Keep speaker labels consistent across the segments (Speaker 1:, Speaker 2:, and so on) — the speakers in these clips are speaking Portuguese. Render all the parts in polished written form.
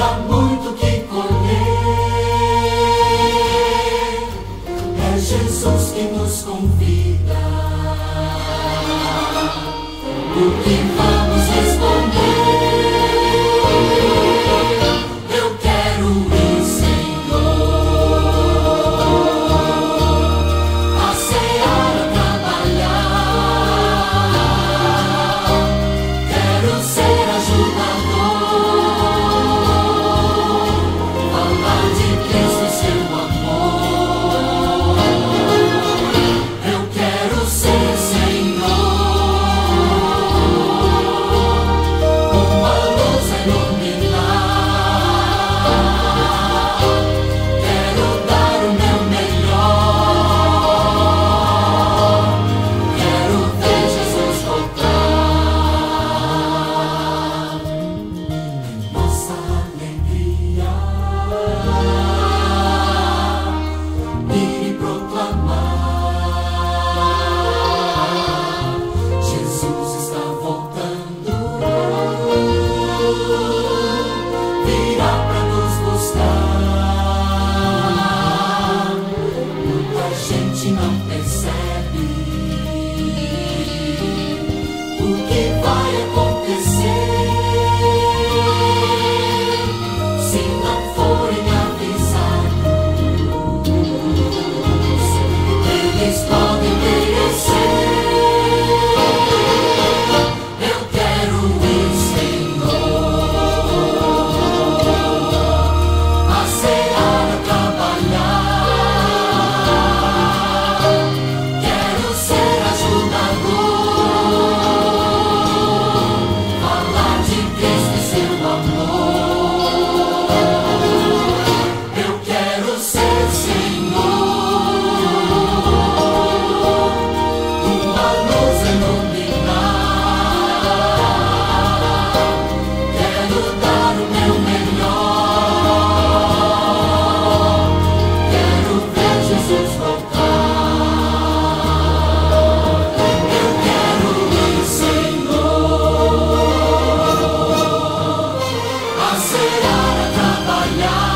Speaker 1: há muito que colher. É Jesus que nos convida. O que vamos responder? Eu quero ir, Senhor, a seara trabalhar. Quero ser ajudador, falar de Cristo e seu amor. Eu quero ser, Senhor, uma luz a iluminar. Quero dar o meu melhor. Quero ver Jesus voltar. Nossa alegria ir e proclamar: Jesus está voltando, virá para nos buscar. Muita gente não percebe o que vai acontecer se não forem avisados. Eles podem perecer. Eu quero ir, Senhor, a seara trabalhar. Quero ser ajudador, falar de Cristo e seu amor. Eu quero ser, Senhor, uma luz a iluminar. Quero dar o meu melhor. Quero ver Jesus voltar. Eu quero ir, Senhor, a seara trabalhar.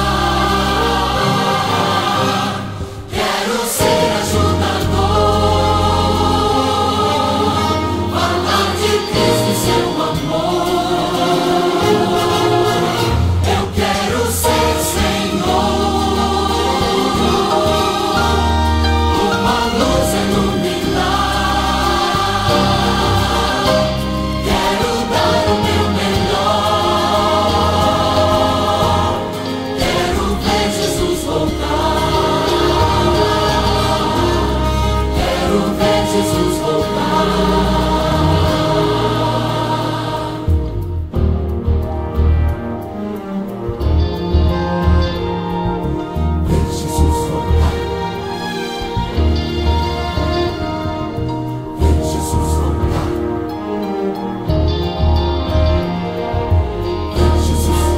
Speaker 1: Quero ser ajudador, falar de Cristo e seu amor. Eu quero ser, Senhor, uma luz a iluminar. Quero dar o meu melhor. Quero ver Jesus voltar. Quero ver Jesus voltar. Ver Jesus voltar. Ver Jesus voltar. Ver Jesus.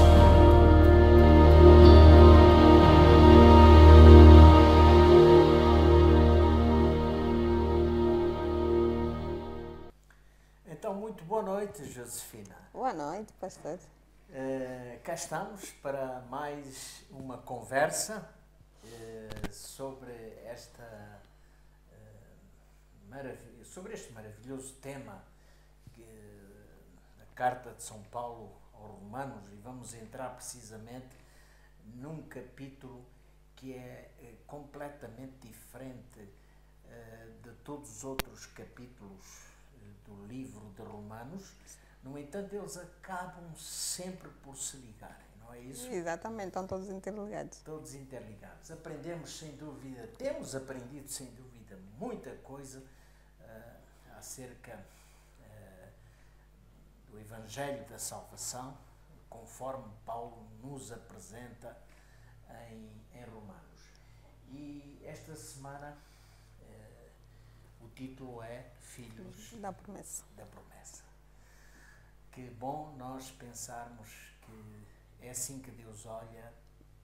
Speaker 2: Então, muito boa noite, Josefina.
Speaker 3: Boa noite, pastor.
Speaker 2: Cá estamos para mais uma conversa sobre sobre este maravilhoso tema da Carta de São Paulo aos Romanos, e vamos entrar precisamente num capítulo que é completamente diferente de todos os outros capítulos do livro de Romanos. No entanto, eles acabam sempre por se ligarem, não é isso?
Speaker 3: Exatamente, estão todos interligados.
Speaker 2: Todos interligados. Aprendemos sem dúvida, temos aprendido sem dúvida muita coisa acerca do Evangelho da Salvação, conforme Paulo nos apresenta em Romanos. E esta semana o título é Filhos
Speaker 3: Da promessa.
Speaker 2: da Promessa. Que bom nós pensarmos que é assim que Deus olha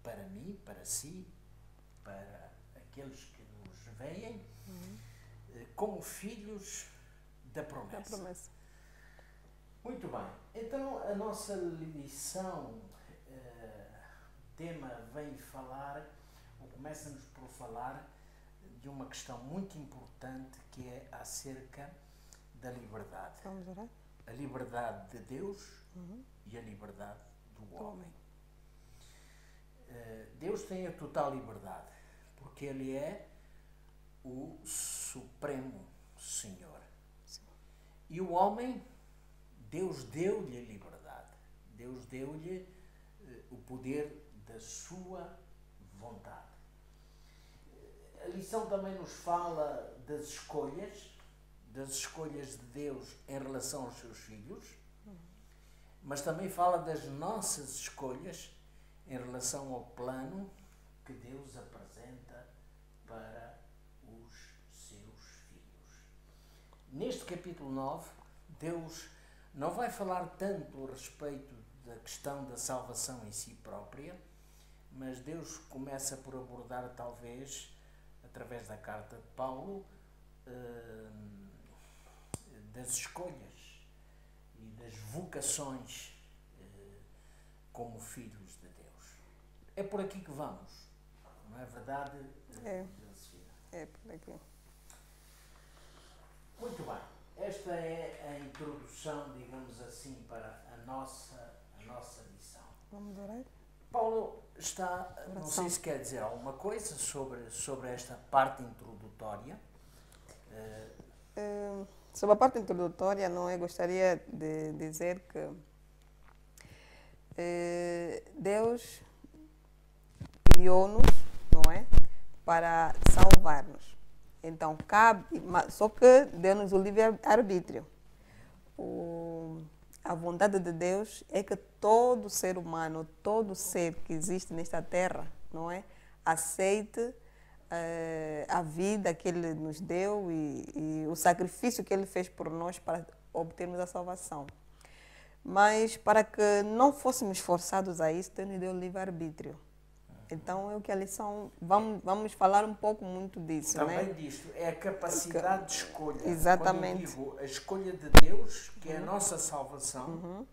Speaker 2: para mim, para si, para aqueles que nos veem, como filhos da promessa.
Speaker 3: Da promessa.
Speaker 2: Muito bem. Então, a nossa lição tema vem falar, ou começa-nos por falar, de uma questão muito importante que é acerca da liberdade.
Speaker 3: Vamos orar?
Speaker 2: A liberdade de Deus e a liberdade do homem. Deus tem a total liberdade, porque Ele é o Supremo Senhor.
Speaker 3: Sim.
Speaker 2: E o homem, Deus deu-lhe a liberdade. Deus deu-lhe o poder da sua vontade. A lição também nos fala das escolhas de Deus em relação aos seus filhos, mas também fala das nossas escolhas em relação ao plano que Deus apresenta para os seus filhos. Neste capítulo 9, Deus não vai falar tanto a respeito da questão da salvação em si própria, mas Deus começa por abordar, talvez, através da carta de Paulo, das escolhas e das vocações como filhos de Deus. É por aqui que vamos, não é verdade, Josefina?
Speaker 3: É por aqui.
Speaker 2: Muito bem. Esta é a introdução, digamos assim, para a nossa lição.
Speaker 3: Vamos orar?
Speaker 2: Paulo está, não
Speaker 3: Oração.
Speaker 2: sei se quer dizer alguma coisa sobre esta parte introdutória.
Speaker 3: Sobre a parte introdutória, não é? Gostaria de dizer que Deus criou-nos, não é? Para salvar-nos. Então, só que deu-nos o livre-arbítrio. A vontade de Deus é que todo ser humano, todo ser que existe nesta terra, não é? Aceite a vida que Ele nos deu e o sacrifício que Ele fez por nós para obtermos a salvação. Mas para que não fôssemos forçados a isso, Deus nos deu o livre-arbítrio. Então, é o que a lição... Vamos falar um pouco muito disso,
Speaker 2: Também
Speaker 3: né?
Speaker 2: disto, é a capacidade de escolha.
Speaker 3: Exatamente.
Speaker 2: Quando eu digo a escolha de Deus, que é a nossa salvação,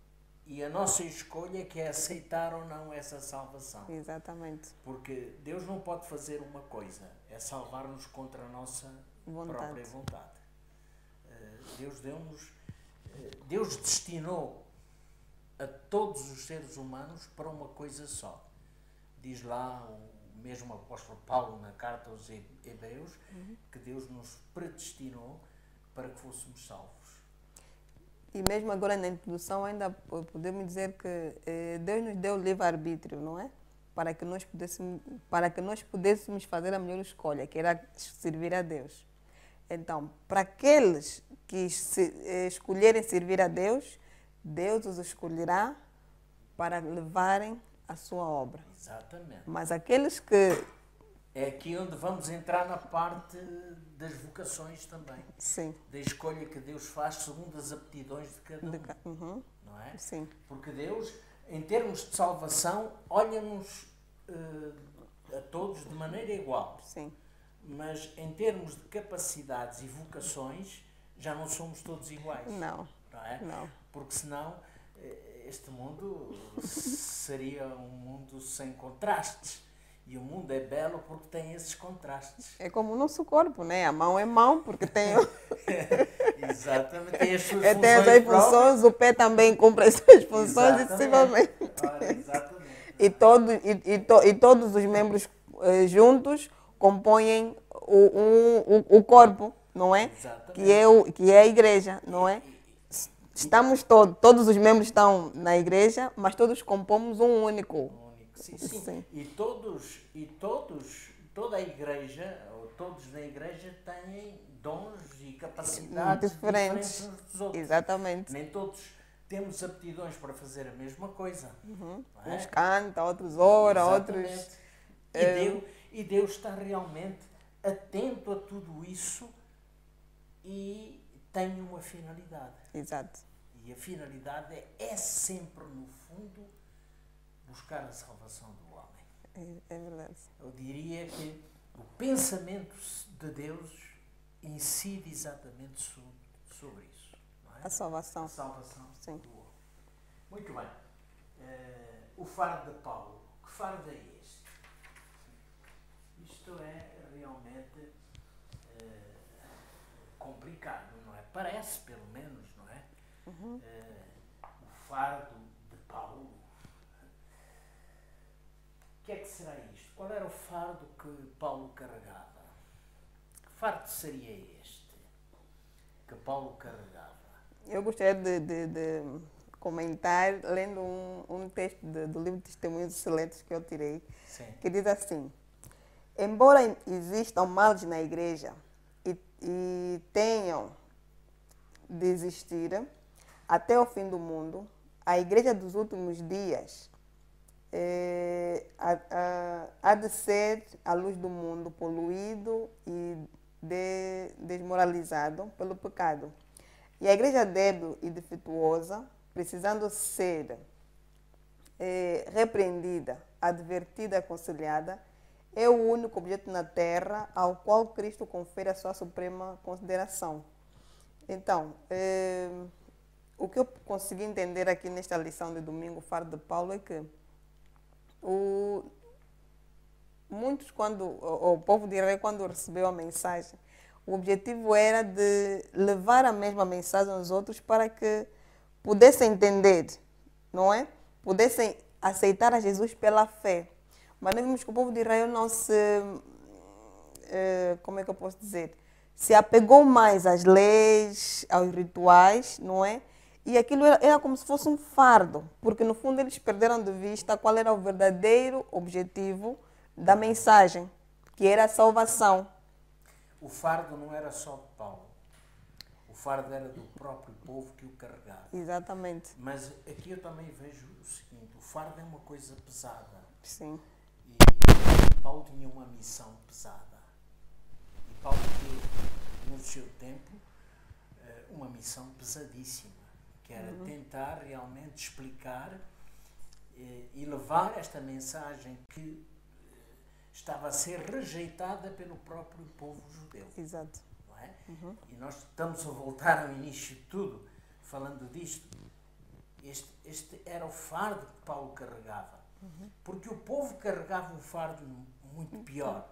Speaker 2: e a nossa escolha que é aceitar ou não essa salvação.
Speaker 3: Exatamente.
Speaker 2: Porque Deus não pode fazer uma coisa, é salvar-nos contra a nossa própria vontade. Deus destinou a todos os seres humanos para uma coisa só. Diz lá o mesmo apóstolo Paulo na carta aos Hebreus, que Deus nos predestinou para que fôssemos salvos.
Speaker 3: E mesmo agora na introdução ainda podemos dizer que Deus nos deu o livre-arbítrio, não é? Para que nós pudéssemos fazer a melhor escolha, que era servir a Deus. Então, para aqueles que escolherem servir a Deus, Deus os escolherá para levarem a sua obra.
Speaker 2: Exatamente.
Speaker 3: Mas aqueles que...
Speaker 2: É aqui onde vamos entrar na parte das vocações também.
Speaker 3: Sim.
Speaker 2: Da escolha que Deus faz segundo as aptidões de cada um. Não é?
Speaker 3: Sim.
Speaker 2: Porque Deus, em termos de salvação, olha-nos a todos de maneira igual.
Speaker 3: Sim.
Speaker 2: Mas em termos de capacidades e vocações, já não somos todos iguais.
Speaker 3: Não.
Speaker 2: Não é?
Speaker 3: Não.
Speaker 2: Porque senão este mundo seria um mundo sem contrastes. E o mundo é belo porque tem esses contrastes.
Speaker 3: É como o nosso corpo, né? A mão é mão porque tem...
Speaker 2: Exatamente. Tem as suas
Speaker 3: tem
Speaker 2: funções
Speaker 3: as suas funções, o pé também cumpre as suas funções,
Speaker 2: exatamente.
Speaker 3: excessivamente.
Speaker 2: Ora, exatamente.
Speaker 3: E todos os membros juntos compõem o corpo, não é?
Speaker 2: Exatamente.
Speaker 3: Que é a igreja, não é? Estamos todos os membros estão na igreja, mas todos compomos um único.
Speaker 2: Sim.
Speaker 3: Sim.
Speaker 2: E toda a igreja, ou todos na igreja, têm dons e capacidades diferentes uns dos outros.
Speaker 3: Exatamente.
Speaker 2: Nem todos temos aptidões para fazer a mesma coisa. Não é?
Speaker 3: Uns cantam, outros oram,
Speaker 2: Exatamente.
Speaker 3: outros...
Speaker 2: E Deus está realmente atento a tudo isso e tem uma finalidade.
Speaker 3: Exato.
Speaker 2: E a finalidade é sempre, no fundo, buscar a salvação do homem.
Speaker 3: É verdade.
Speaker 2: Eu diria que o pensamento de Deus incide exatamente sobre isso. Não é?
Speaker 3: A salvação.
Speaker 2: A salvação
Speaker 3: Sim.
Speaker 2: do homem. Muito bem. O fardo de Paulo, que fardo é este? Isto é realmente complicado, não é? Parece, pelo menos, não é? O fardo de Paulo. O que é que será isto? Qual era o fardo que Paulo carregava? Que fardo seria este que Paulo carregava?
Speaker 3: Eu gostaria de comentar lendo um texto do livro de Testemunhos Excelentes que eu tirei,
Speaker 2: Sim.
Speaker 3: que diz assim: embora existam males na igreja e tenham de existir até o fim do mundo, a igreja dos últimos dias há de ser a luz do mundo poluído e desmoralizado pelo pecado. E a igreja débil e defeituosa, precisando ser repreendida, advertida e aconselhada, é o único objeto na terra ao qual Cristo confere a sua suprema consideração. Então, o que eu consegui entender aqui nesta lição de domingo, fardo de Paulo, é que muitos, o povo de Israel, quando recebeu a mensagem, o objetivo era de levar a mesma mensagem aos outros para que pudessem entender, não é? Pudessem aceitar a Jesus pela fé. Mas nós vimos que o povo de Israel não se, como é que eu posso dizer, se apegou mais às leis, aos rituais, não é? E aquilo era como se fosse um fardo, porque no fundo eles perderam de vista qual era o verdadeiro objetivo da mensagem, que era a salvação.
Speaker 2: O fardo não era só de Paulo. O fardo era do próprio povo que o carregava.
Speaker 3: Exatamente.
Speaker 2: Mas aqui eu também vejo o seguinte: o fardo é uma coisa pesada.
Speaker 3: Sim.
Speaker 2: E Paulo tinha uma missão pesada. E Paulo teve, no seu tempo, uma missão pesadíssima, que era tentar realmente explicar e levar esta mensagem que estava a ser rejeitada pelo próprio povo judeu.
Speaker 3: Exato.
Speaker 2: Não é? E nós estamos a voltar ao início de tudo, falando disto. Este era o fardo que Paulo carregava. Porque o povo carregava um fardo muito pior.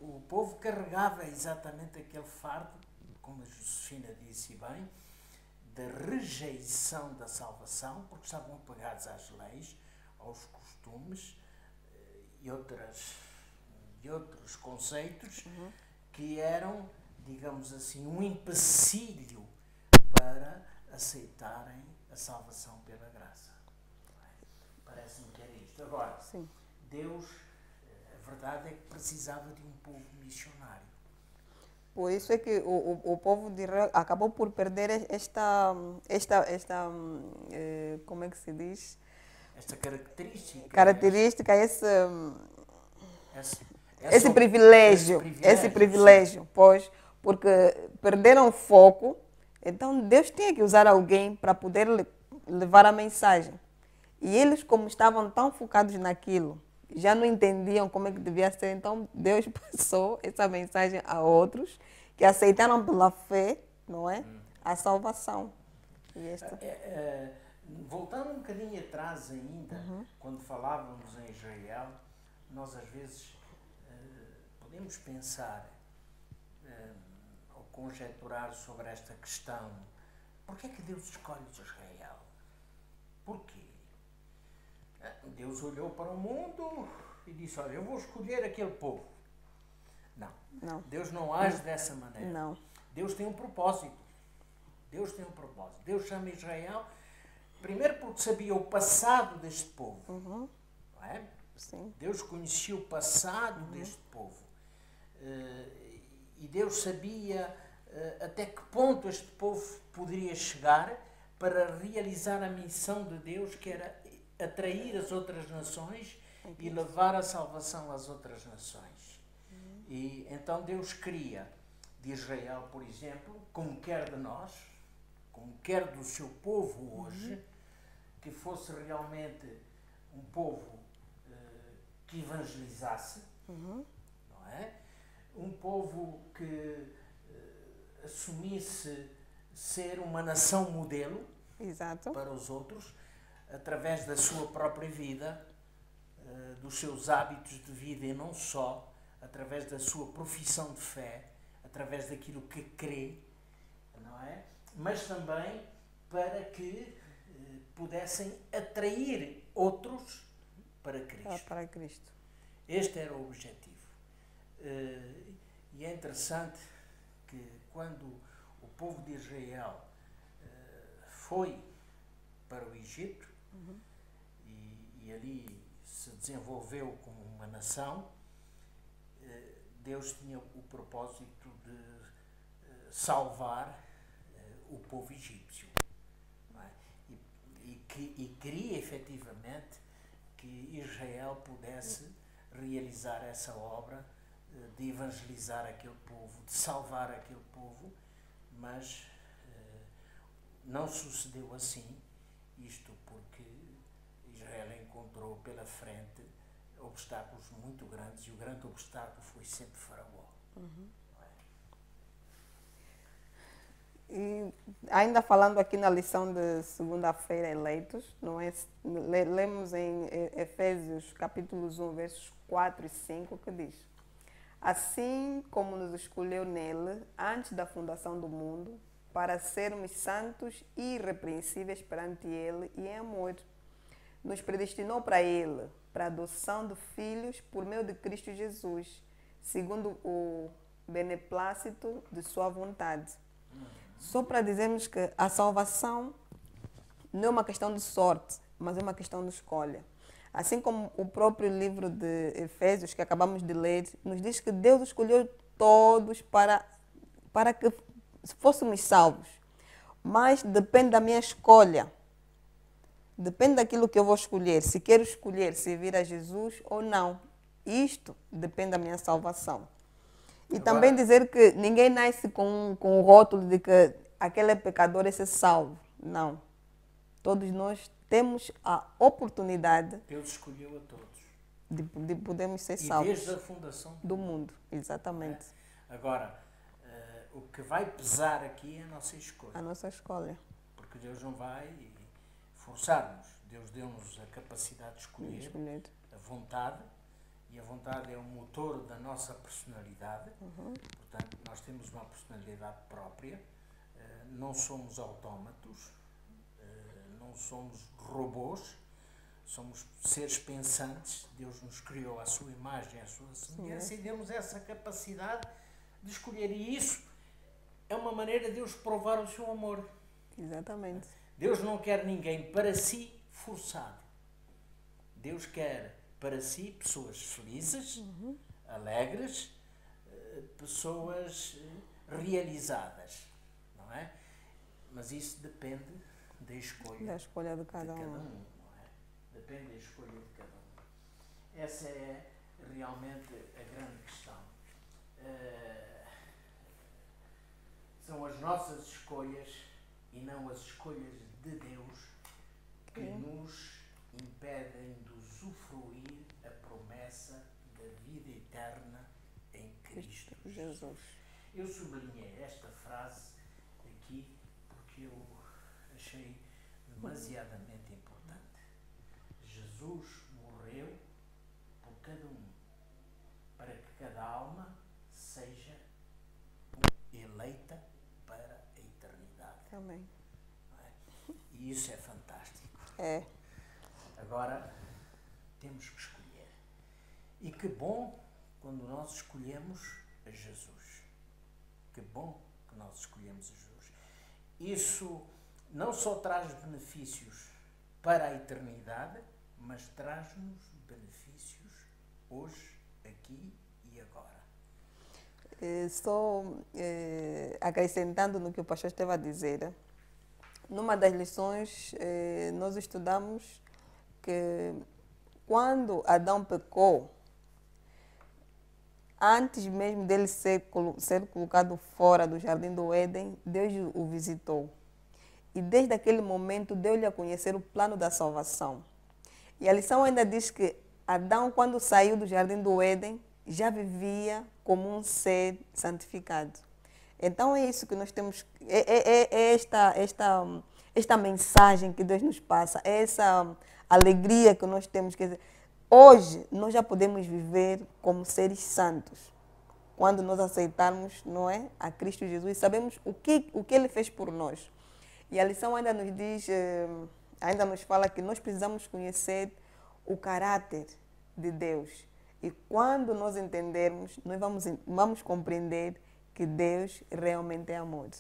Speaker 2: O povo carregava exatamente aquele fardo, como a Josefina disse bem, da rejeição da salvação, porque estavam apegados às leis, aos costumes e outros conceitos que eram, digamos assim, um empecilho para aceitarem a salvação pela graça. Parece-me que era isto. Agora,
Speaker 3: Sim.
Speaker 2: Deus, a verdade é que precisava de um povo missionário.
Speaker 3: Por isso é que o povo de Israel acabou por perder esta como é que se diz?
Speaker 2: Esta característica.
Speaker 3: Característica,
Speaker 2: esse
Speaker 3: privilégio, pois, porque perderam o foco, então Deus tinha que usar alguém para poder levar a mensagem. E eles, como estavam tão focados naquilo, já não entendiam como é que devia ser, então Deus passou essa mensagem a outros que aceitaram pela fé, não é? A salvação. E
Speaker 2: voltando um bocadinho atrás ainda, quando falávamos em Israel, nós às vezes podemos pensar ou conjecturar sobre esta questão: porquê é que Deus escolhe Israel? Porquê? Deus olhou para o mundo e disse: olha, eu vou escolher aquele povo. Não. Deus não age dessa maneira.
Speaker 3: Não.
Speaker 2: Deus tem um propósito. Deus chama Israel primeiro porque sabia o passado deste povo. Não é?
Speaker 3: Sim.
Speaker 2: Deus conhecia o passado deste povo. E Deus sabia até que ponto este povo poderia chegar para realizar a missão de Deus, que era atrair as outras nações e levar a salvação às outras nações. E então Deus queria de Israel, por exemplo, como quer de nós, como quer do seu povo hoje, que fosse realmente um povo que evangelizasse, não é? Um povo que assumisse ser uma nação modelo.
Speaker 3: Exato.
Speaker 2: Para os outros, através da sua própria vida, dos seus hábitos de vida e não só, através da sua profissão de fé, através daquilo que crê, não é? Mas também para que pudessem atrair outros para Cristo.
Speaker 3: Para Cristo.
Speaker 2: Este era o objetivo. E é interessante que quando o povo de Israel foi para o Egito e ali se desenvolveu como uma nação, Deus tinha o propósito de salvar o povo egípcio. Não é? E queria efetivamente que Israel pudesse realizar essa obra de evangelizar aquele povo, de salvar aquele povo, mas não sucedeu assim, isto porque Israel encontrou pela frente obstáculos muito grandes, e o grande obstáculo foi sempre Faraó.
Speaker 3: E ainda falando aqui na lição de segunda-feira, eleitos, não é? Lemos em Efésios capítulos 1, versos 4 e 5, que diz: assim como nos escolheu nele, antes da fundação do mundo, para sermos santos e irrepreensíveis perante ele e em amor, nos predestinou para ele, para a adoção de filhos por meio de Cristo Jesus, segundo o beneplácito de sua vontade. Só para dizermos que a salvação não é uma questão de sorte, mas é uma questão de escolha. Assim como o próprio livro de Efésios, que acabamos de ler, nos diz que Deus escolheu todos para que fôssemos salvos. Mas depende da minha escolha. Depende daquilo que eu vou escolher. Se quero escolher servir a Jesus ou não. Isto depende da minha salvação. E
Speaker 2: Agora,
Speaker 3: também dizer que ninguém nasce com o rótulo de que aquele é pecador, esse é salvo. Não. Todos nós temos a oportunidade
Speaker 2: Deus escolheu a todos.
Speaker 3: de podermos ser
Speaker 2: E
Speaker 3: salvos.
Speaker 2: desde a fundação
Speaker 3: Do mundo, exatamente.
Speaker 2: Agora, o que vai pesar aqui é a nossa escolha.
Speaker 3: A nossa escolha.
Speaker 2: Porque Deus não vai forçar-nos. Deus deu-nos a capacidade de escolher, a vontade, e a vontade é o motor da nossa personalidade. Portanto, nós temos uma personalidade própria, não somos autómatos, não somos robôs, somos seres pensantes. Deus nos criou à sua imagem, à sua semelhança, e deu-nos essa capacidade de escolher. E isso é uma maneira de Deus provar o seu amor.
Speaker 3: Exatamente.
Speaker 2: Deus não quer ninguém para si forçado. Deus quer para si pessoas felizes, alegres, pessoas realizadas, não é? Mas isso depende da escolha.
Speaker 3: Da escolha de cada um.
Speaker 2: Não é? Depende da escolha de cada um. Essa é realmente a grande questão. São as nossas escolhas e não as escolhas de Deus que nos impedem de usufruir a promessa da vida eterna em Cristo
Speaker 3: Jesus.
Speaker 2: Eu sublinhei esta frase aqui porque eu achei demasiadamente importante. Jesus morreu por cada um, para que cada alma seja eleita para a eternidade.
Speaker 3: Amém.
Speaker 2: E isso é fantástico.
Speaker 3: É.
Speaker 2: Agora, temos que escolher. E que bom quando nós escolhemos a Jesus. Que bom que nós escolhemos a Jesus. Isso não só traz benefícios para a eternidade, mas traz-nos benefícios hoje, aqui e agora.
Speaker 3: Só acrescentando no que o pastor esteve a dizer, numa das lições nós estudamos que quando Adão pecou, antes mesmo dele ser colocado fora do jardim do Éden, Deus o visitou. E desde aquele momento deu-lhe a conhecer o plano da salvação. E a lição ainda diz que Adão, quando saiu do jardim do Éden, já vivia como um ser santificado. Então é isso que nós temos, esta mensagem que Deus nos passa, essa alegria que nós temos. Quer dizer, hoje nós já podemos viver como seres santos. Quando nós aceitarmos, não é, a Cristo Jesus, sabemos o que Ele fez por nós. E a lição ainda nos diz, ainda nos fala que nós precisamos conhecer o caráter de Deus. E quando nós entendermos, nós vamos compreender que Deus realmente é amor.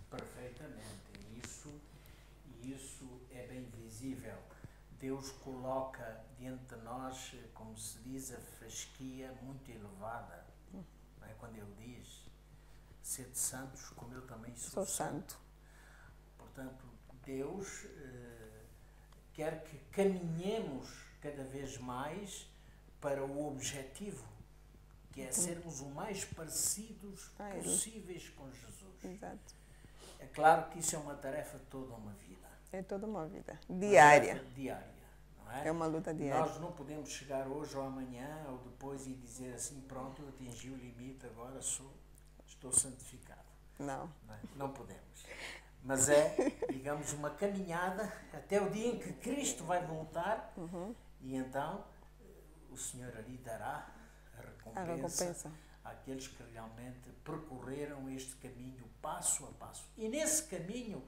Speaker 2: Perfeitamente. Isso é bem visível. Deus coloca diante de nós, como se diz, a fasquia muito elevada. Não é? Quando Ele diz, sede santos, como eu também sou santo. Portanto, Deus quer que caminhemos cada vez mais para o objetivo, que é sermos o mais parecidos possíveis com Jesus.
Speaker 3: Exato.
Speaker 2: É claro que isso é uma tarefa de toda uma vida.
Speaker 3: É toda uma vida. Diária.
Speaker 2: Diária, não é?
Speaker 3: É uma luta diária.
Speaker 2: Nós não podemos chegar hoje ou amanhã ou depois e dizer assim, pronto, eu atingi o limite, agora estou santificado.
Speaker 3: Não.
Speaker 2: Não podemos. Mas é, digamos, uma caminhada até o dia em que Cristo vai voltar e então o Senhor ali dará a recompensa àqueles que realmente percorreram este caminho passo a passo. E nesse caminho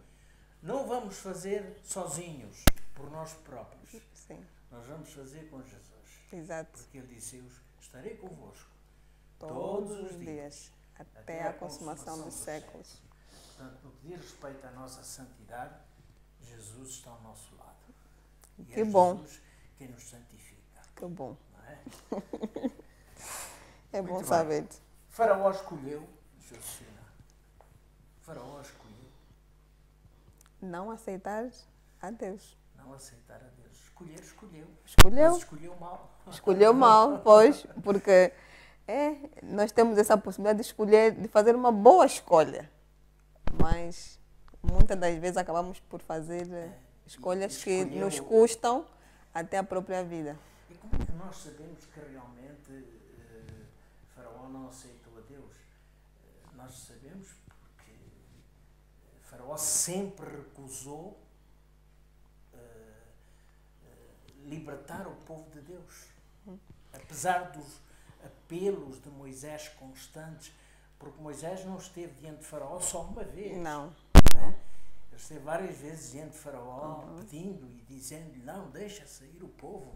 Speaker 2: não vamos fazer sozinhos, por nós próprios.
Speaker 3: Sim.
Speaker 2: Nós vamos fazer com Jesus.
Speaker 3: Exato.
Speaker 2: Porque Ele disse, eu estarei convosco
Speaker 3: Todos os dias, até a consumação dos séculos.
Speaker 2: Portanto, no que diz respeito à nossa santidade, Jesus está ao nosso lado. E
Speaker 3: Que
Speaker 2: é
Speaker 3: bom.
Speaker 2: Jesus quem nos santifica.
Speaker 3: Que bom.
Speaker 2: Não é?
Speaker 3: É bom
Speaker 2: Muito
Speaker 3: saber.
Speaker 2: bem. Faraó escolheu, Josefina. Faraó escolheu
Speaker 3: Não aceitar a Deus.
Speaker 2: não aceitar a Deus. Escolheu.
Speaker 3: Escolheu.
Speaker 2: Mas escolheu mal.
Speaker 3: Escolheu mal, pois, porque nós temos essa possibilidade de escolher, de fazer uma boa escolha. Mas muitas das vezes acabamos por fazer escolhas que nos custam até a própria vida.
Speaker 2: E como é que nós sabemos que realmente Faraó não aceitou a Deus? Nós sabemos porque Faraó sempre recusou libertar o povo de Deus. Apesar dos apelos de Moisés constantes, porque Moisés não esteve diante de Faraó só uma vez.
Speaker 3: Não.
Speaker 2: Ele esteve várias vezes diante de Faraó, pedindo e dizendo-lhe, não, deixa sair o povo.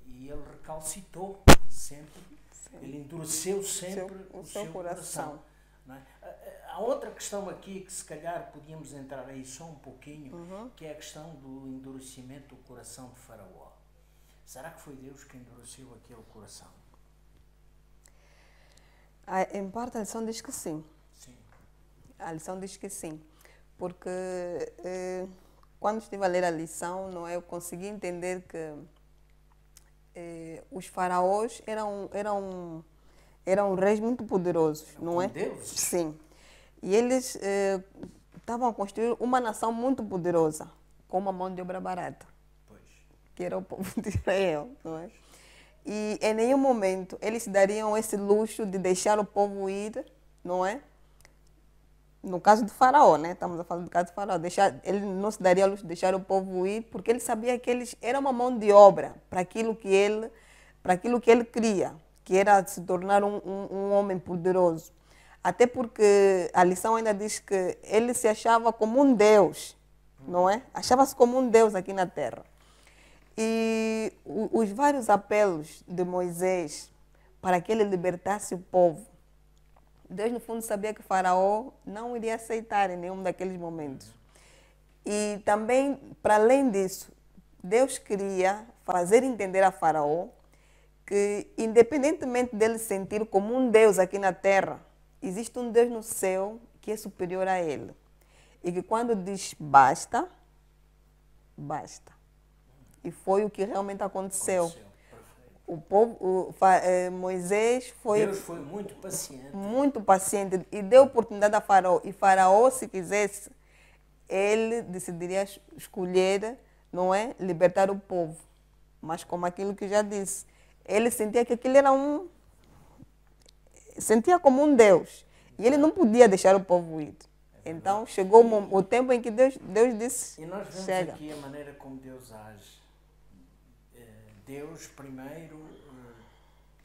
Speaker 2: E ele recalcitou sempre.
Speaker 3: Sim.
Speaker 2: Ele endureceu sempre o seu coração. Não é? Há outra questão aqui que se calhar podíamos entrar aí só um pouquinho, que é a questão do endurecimento do coração de Faraó. Será que foi Deus que endureceu aquele coração?
Speaker 3: Em parte a lição diz que sim.
Speaker 2: Sim.
Speaker 3: A lição diz que sim. Porque quando estive a ler a lição, não é, eu consegui entender que os faraós eram reis muito poderosos, não é?
Speaker 2: Deus?
Speaker 3: Sim. E eles estavam a construir uma nação muito poderosa, com uma mão de obra barata,
Speaker 2: Pois.
Speaker 3: que era o povo de Israel, não é? E em nenhum momento eles dariam esse luxo de deixar o povo ir, não é? No caso do faraó, né? Estamos a falar do caso do faraó. Ele não se daria a luxo de deixar o povo ir, porque ele sabia que eles eram uma mão de obra para aquilo que ele queria, que era se tornar um homem poderoso. Até porque a lição ainda diz que ele se achava como um Deus, não é? Achava-se como um Deus aqui na terra. E os vários apelos de Moisés para que ele libertasse o povo, Deus, no fundo, sabia que Faraó não iria aceitar em nenhum daqueles momentos. E também, para além disso, Deus queria fazer entender a Faraó que, independentemente dele se sentir como um Deus aqui na terra, existe um Deus no céu que é superior a ele. E que quando diz basta, basta. E foi o que realmente aconteceu. O povo, Moisés foi...
Speaker 2: Deus foi muito paciente.
Speaker 3: Muito paciente e deu oportunidade a Faraó. E Faraó, se quisesse, ele decidiria escolher, não é, libertar o povo. Mas como aquilo que já disse, ele sentia que aquilo era sentia como um Deus. E ele não podia deixar o povo ir. Então chegou o tempo em que Deus disse,
Speaker 2: E nós vemos
Speaker 3: chega.
Speaker 2: aqui a maneira como Deus age. Deus primeiro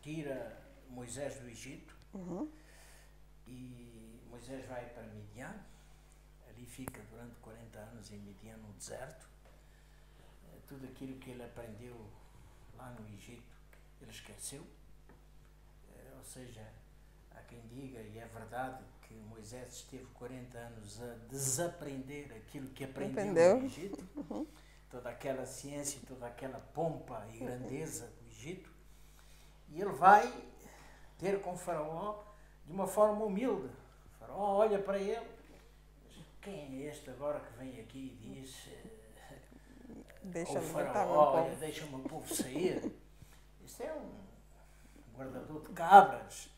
Speaker 2: tira Moisés do Egito e Moisés vai para Midian, ali fica durante 40 anos em Midian, no deserto. Tudo aquilo que ele aprendeu lá no Egito, ele esqueceu. Ou seja, há quem diga, e é verdade, que Moisés esteve 40 anos a desaprender aquilo que aprendeu no Egito. Toda aquela ciência, toda aquela pompa e grandeza do Egito. E ele vai ter com Faraó de uma forma humilde. O Faraó olha para ele, quem é este agora que vem aqui e diz ao Faraó, olha, deixa o meu povo sair. Isto é um guardador de cabras,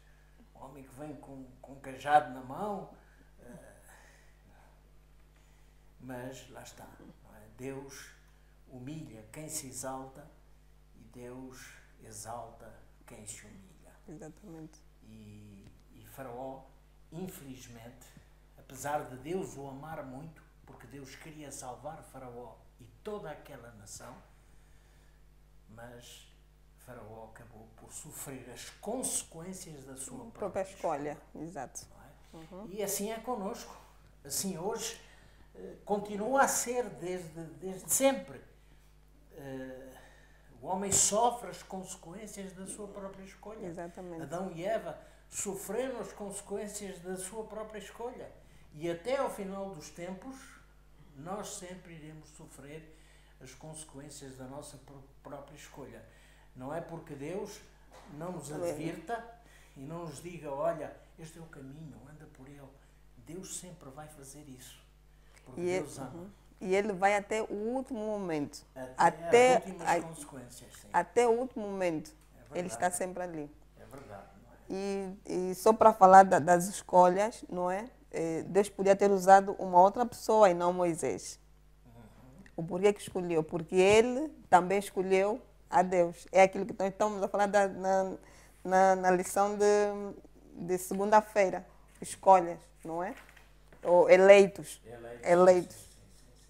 Speaker 2: um homem que vem com um cajado na mão. Mas lá está, não é? Deus humilha quem se exalta e Deus exalta quem se humilha.
Speaker 3: Exatamente.
Speaker 2: E Faraó, infelizmente, apesar de Deus o amar muito, porque Deus queria salvar Faraó e toda aquela nação, mas Faraó acabou por sofrer as consequências da sua própria
Speaker 3: escolha. Exato.
Speaker 2: Não é? E assim é connosco. Assim hoje continua a ser desde sempre. O homem sofre as consequências da sua própria escolha.
Speaker 3: Exatamente.
Speaker 2: Adão e Eva sofreram as consequências da sua própria escolha. E até ao final dos tempos, nós sempre iremos sofrer as consequências da nossa própria escolha. Não é porque Deus não nos advirta e não nos diga, olha, este é o caminho, anda por ele. Deus sempre vai fazer isso. Porque Deus ama.
Speaker 3: E ele vai até o último momento.
Speaker 2: Até as últimas consequências. Sim.
Speaker 3: Até o último momento. Ele está sempre ali.
Speaker 2: É verdade, não é?
Speaker 3: E só para falar das escolhas, não é? Deus podia ter usado uma outra pessoa e não Moisés. O porquê que escolheu? Porque ele também escolheu a Deus. É aquilo que nós estamos a falar na lição de segunda-feira. Escolhas, não é? Ou eleitos. Eleitos.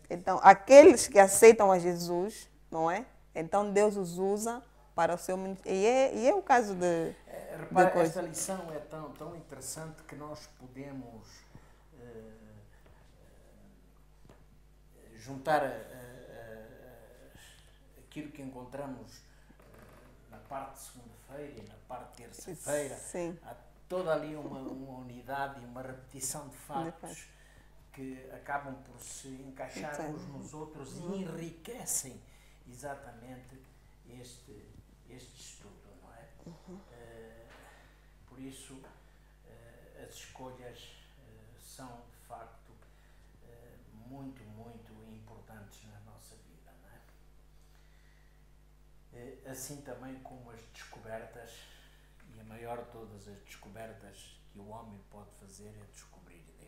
Speaker 3: Então, aqueles que aceitam a Jesus, não é? Então, Deus os usa para o seu ministério. E é o caso de...
Speaker 2: Repara, esta lição é tão interessante que nós podemos juntar aquilo que encontramos na parte de segunda-feira e na parte de terça-feira.
Speaker 3: Sim.
Speaker 2: Há toda ali uma unidade e uma repetição de factos que acabam por se encaixar uns nos outros e enriquecem exatamente este estudo, não é? Por isso, as escolhas são, de facto, muito, muito importantes na nossa vida, não é? Assim também como as descobertas, e a maior de todas as descobertas que o homem pode fazer é descobrir Deus.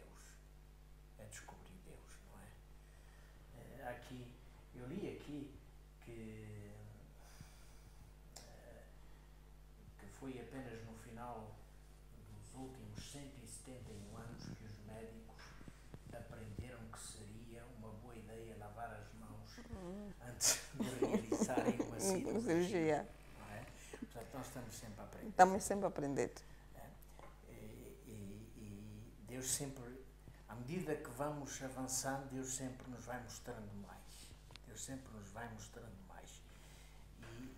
Speaker 2: É descobrir Deus, não é? Aqui, eu li aqui que foi apenas no final dos últimos 171 anos que os médicos aprenderam que seria uma boa ideia lavar as mãos antes de realizarem uma cirurgia. Não é? Portanto, nós estamos sempre a aprender.
Speaker 3: Estamos sempre a aprender.
Speaker 2: E Deus sempre, à medida que vamos avançando, Deus sempre nos vai mostrando mais. Deus sempre nos vai mostrando mais.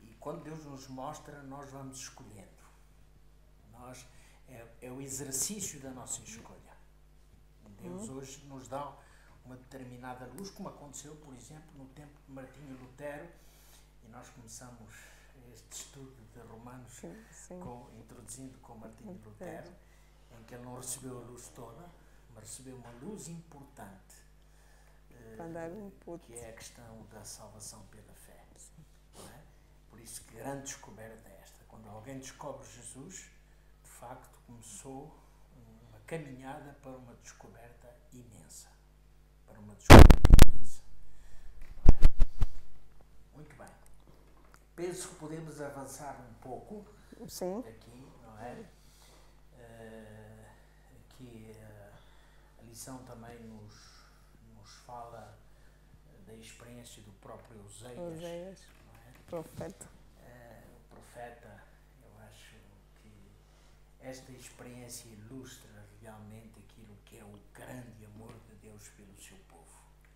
Speaker 2: E quando Deus nos mostra, nós vamos escolhendo. É o exercício da nossa escolha. Deus hoje nos dá uma determinada luz, como aconteceu, por exemplo, no tempo de Martinho Lutero, e nós começamos este estudo de Romanos introduzindo com Martinho Lutero, em que ele não recebeu a luz toda, mas recebeu uma luz importante, que é a questão da salvação pela fé. Não é? Por isso que grande descoberta é esta. Quando alguém descobre Jesus, de facto começou uma caminhada para uma descoberta imensa. Para uma descoberta imensa. Muito bem. Penso que podemos avançar um pouco aqui, não é? Aqui a lição também nos fala da experiência do próprio Oseias,
Speaker 3: Oseias,
Speaker 2: não é?
Speaker 3: profeta.
Speaker 2: O profeta, eu acho que esta experiência ilustra realmente aquilo que é o grande amor de Deus pelo seu povo.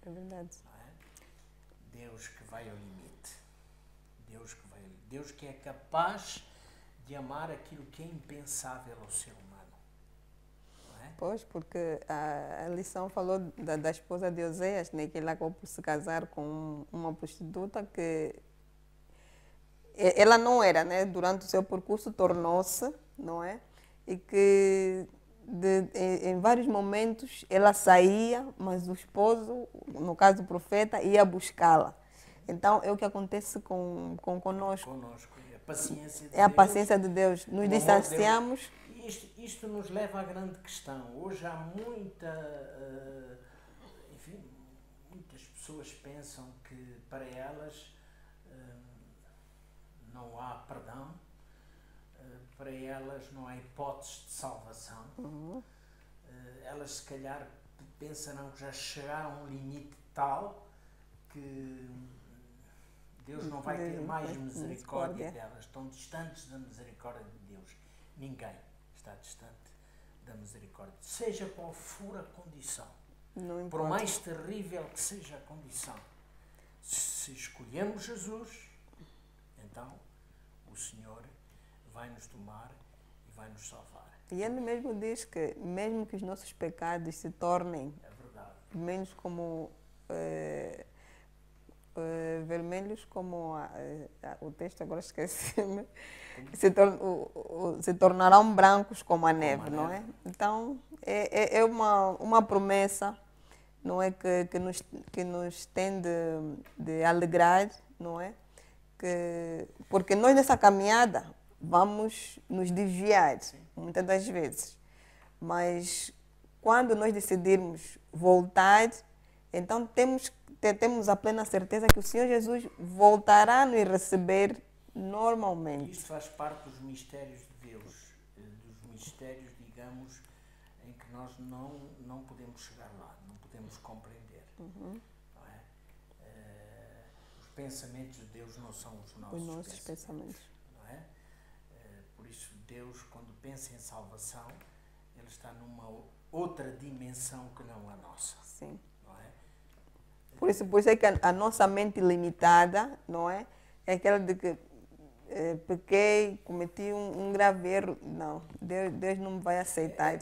Speaker 3: É verdade.
Speaker 2: Não é? Deus que vai ao limite. Deus que é capaz de amar aquilo que é impensável ao ser humano. Não é?
Speaker 3: Pois, porque a lição falou da esposa de Oseias, né, que ele acabou por se casar com uma prostituta que ela não era, né, durante o seu percurso tornou-se, não é? E que em vários momentos ela saía, mas o esposo, no caso o profeta, ia buscá-la. Então é o que acontece conosco.
Speaker 2: Conosco. A paciência de
Speaker 3: É a
Speaker 2: Deus,
Speaker 3: paciência de Deus. Nos
Speaker 2: o amor de Deus.
Speaker 3: distanciamos.
Speaker 2: Isto nos leva à grande questão. Hoje há enfim, muitas pessoas pensam que para elas não há perdão, para elas não há hipóteses de salvação. Elas se calhar pensam que já chegaram a um limite tal que Deus não vai ter mais misericórdia delas. Estão distantes da misericórdia de Deus. Ninguém está distante da misericórdia. Seja qual for a condição,
Speaker 3: Não
Speaker 2: por
Speaker 3: importa.
Speaker 2: mais terrível que seja a condição, se escolhemos Jesus, então o Senhor vai nos tomar e vai nos salvar.
Speaker 3: E ele mesmo diz que mesmo que os nossos pecados se tornem
Speaker 2: É verdade.
Speaker 3: vermelhos como vermelhos como o texto agora esqueci-me, se tornarão brancos como a neve, não é? Então é uma promessa, não é, que nos tem de alegrar, não é? Porque nós nessa caminhada vamos nos desviar, muitas das vezes. Mas quando nós decidirmos voltar, então temos a plena certeza que o Senhor Jesus voltará a nos receber normalmente.
Speaker 2: Isto faz parte dos mistérios de Deus, dos mistérios, digamos, em que nós não podemos chegar lá, não podemos compreender. Não é? Os pensamentos de Deus não são os nossos
Speaker 3: pensamentos.
Speaker 2: Não é? Por isso, Deus, quando pensa em salvação, Ele está numa outra dimensão que não a nossa.
Speaker 3: Sim.
Speaker 2: Não é?
Speaker 3: Por isso é que a nossa mente limitada, não é? É aquela de que pequei, cometi um grave erro. Não, Deus não me vai aceitar.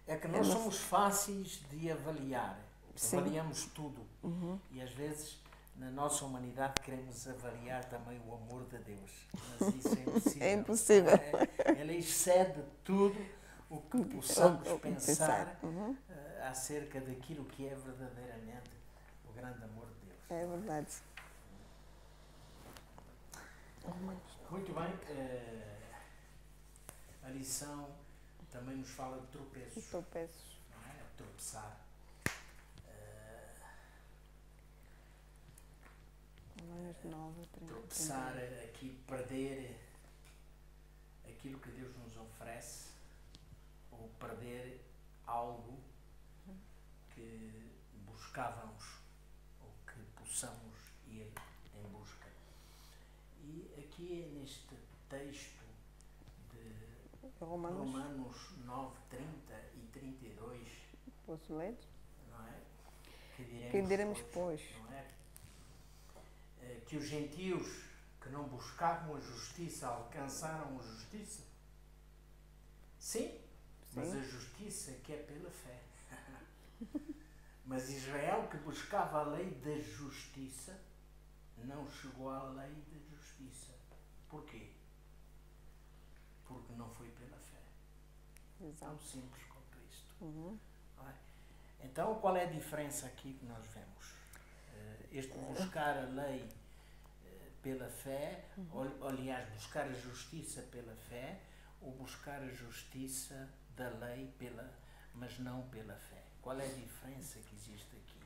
Speaker 2: É que nós somos fáceis de avaliar.
Speaker 3: Sim.
Speaker 2: Avaliamos tudo. E às vezes, na nossa humanidade, queremos avaliar também o amor de Deus. Mas isso é impossível.
Speaker 3: É impossível.
Speaker 2: Ele excede tudo o que possamos pensar acerca daquilo que é verdadeiramente o grande amor de Deus.
Speaker 3: É verdade.
Speaker 2: Muito bem. A lição também nos fala de tropeços.
Speaker 3: Tropeços.
Speaker 2: Não é? Tropeçar. Tropeçar aqui, perder aquilo que Deus nos oferece, ou perder algo que buscávamos ou que possamos ir em busca. E aqui neste texto de Romanos 9, 30 e 32,
Speaker 3: Posso ler?
Speaker 2: não é?
Speaker 3: Que diremos, pois?
Speaker 2: Não é? Que os gentios que não buscavam a justiça alcançaram a justiça? Sim, mas a justiça que é pela fé. Mas Israel, que buscava a lei da justiça, não chegou à lei da justiça. Porquê? Porque não foi pela fé.
Speaker 3: Exato.
Speaker 2: Tão simples quanto isto. Não é? Então, qual é a diferença aqui que nós vemos? Este buscar a lei pela fé, ou, aliás, buscar a justiça pela fé, ou buscar a justiça da lei mas não pela fé. Qual é a diferença que existe aqui?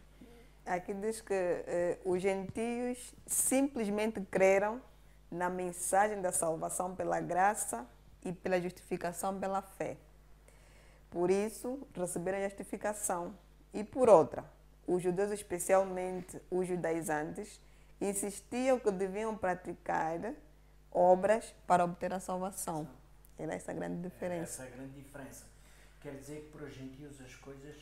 Speaker 3: Aqui diz que os gentios simplesmente creram na mensagem da salvação pela graça e pela justificação pela fé. Por isso, receberam a justificação E por outra, os judeus, especialmente os judaizantes, insistiam que deviam praticar obras para obter a salvação. Era essa a grande diferença.
Speaker 2: Essa é a grande diferença. Quer dizer que para os gentios as coisas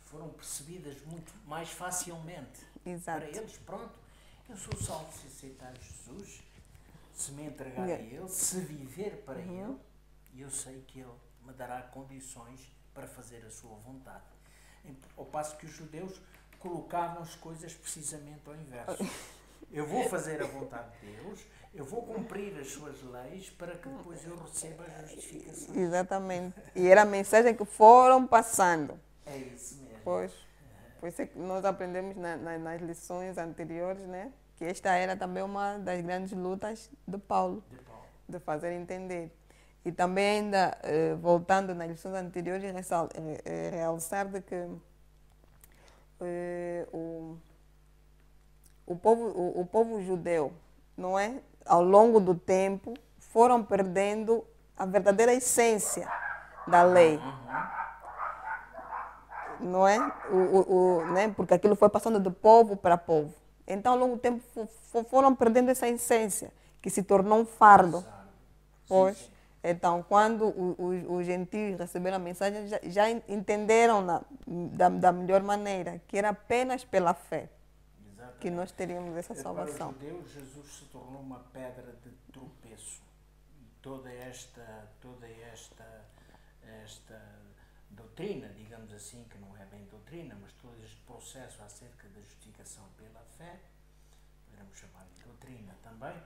Speaker 2: foram percebidas muito mais facilmente.
Speaker 3: Exato.
Speaker 2: Para eles, pronto, eu sou salvo se aceitar Jesus, se me entregar a Ele, se viver para Ele, e eu sei que Ele me dará condições para fazer a sua vontade. Ao passo que os judeus colocavam as coisas precisamente ao inverso. Eu vou fazer a vontade de Deus, eu vou cumprir as suas leis para que depois eu receba a justificação.
Speaker 3: Exatamente. E era a mensagem que foram passando.
Speaker 2: É isso mesmo.
Speaker 3: Pois, por isso é que nós aprendemos nas lições anteriores, né? Que esta era também uma das grandes lutas de Paulo,
Speaker 2: De Paulo.
Speaker 3: de fazer entender. E também ainda, voltando nas lições anteriores, realçar de que o povo judeu, não é? Ao longo do tempo, foram perdendo a verdadeira essência da lei. Não é? Né? Porque aquilo foi passando de povo para povo. Então, ao longo do tempo, foram perdendo essa essência, que se tornou um fardo. Pois, então, quando os gentios receberam a mensagem, já entenderam da melhor maneira, que era apenas pela fé que nós teríamos essa salvação.
Speaker 2: Para os judeus, Jesus se tornou uma pedra de tropeço. E toda esta doutrina, digamos assim, que não é bem doutrina, mas todo este processo acerca da justificação pela fé, podemos chamar de doutrina também,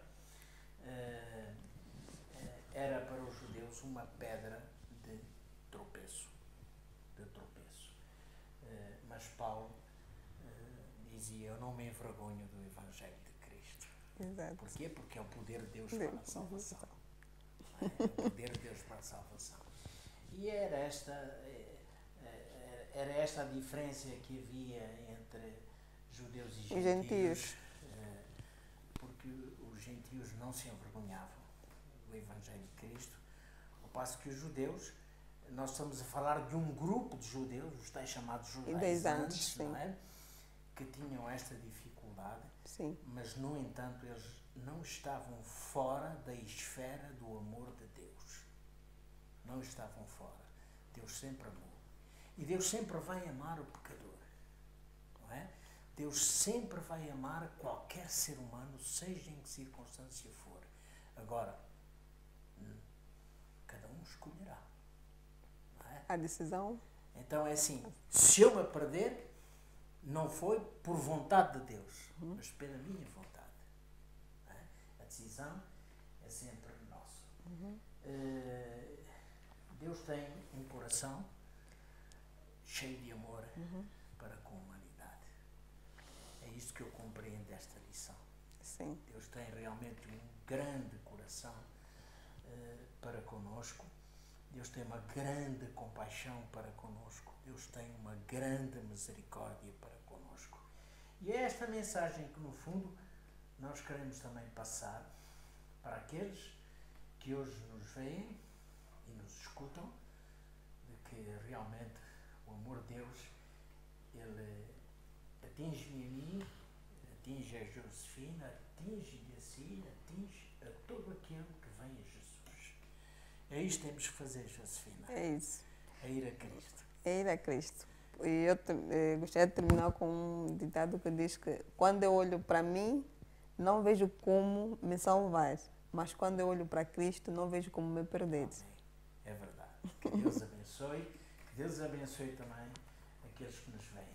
Speaker 2: era para os judeus uma pedra de tropeço. Mas Paulo dizia, eu não me envergonho do Evangelho de Cristo.
Speaker 3: Exato.
Speaker 2: Porquê? Porque é o poder de Deus para a salvação. É o poder de Deus para a salvação. E era esta a diferença que havia entre judeus e gentios. Porque os gentios não se envergonhavam do Evangelho de Cristo, ao passo que os judeus, nós estamos a falar de um grupo de judeus, os tais chamados judaizantes, não é? Que tinham esta dificuldade,
Speaker 3: sim,
Speaker 2: mas, no entanto, eles não estavam fora da esfera do amor de Deus. Não estavam fora. Deus sempre amou. E Deus sempre vai amar o pecador. Não é? Deus sempre vai amar qualquer ser humano, seja em que circunstância for. Agora, cada um escolherá. Não é?
Speaker 3: A decisão.
Speaker 2: Então é assim, se eu me perder, não foi por vontade de Deus, mas pela minha vontade. Não é? A decisão é sempre nossa. Deus tem um coração cheio de amor para com a humanidade. É isto que eu compreendo desta lição.
Speaker 3: Sim.
Speaker 2: Deus tem realmente um grande coração para conosco. Deus tem uma grande compaixão para conosco. Deus tem uma grande misericórdia para conosco. E é esta mensagem que, no fundo, nós queremos também passar para aqueles que hoje nos veem e nos escutam, de que realmente o amor de Deus, ele atinge-me a mim, atinge a Josefina, atinge-lhe a si, atinge a todo aquele que vem a Jesus. É isto que temos que fazer, Josefina.
Speaker 3: É isso.
Speaker 2: É ir a Cristo.
Speaker 3: É ir a Cristo. E eu gostaria de terminar com um ditado que diz que quando eu olho para mim, não vejo como me salvar, mas quando eu olho para Cristo, não vejo como me perder.
Speaker 2: É verdade. Que Deus abençoe. Que Deus abençoe também aqueles que nos veem.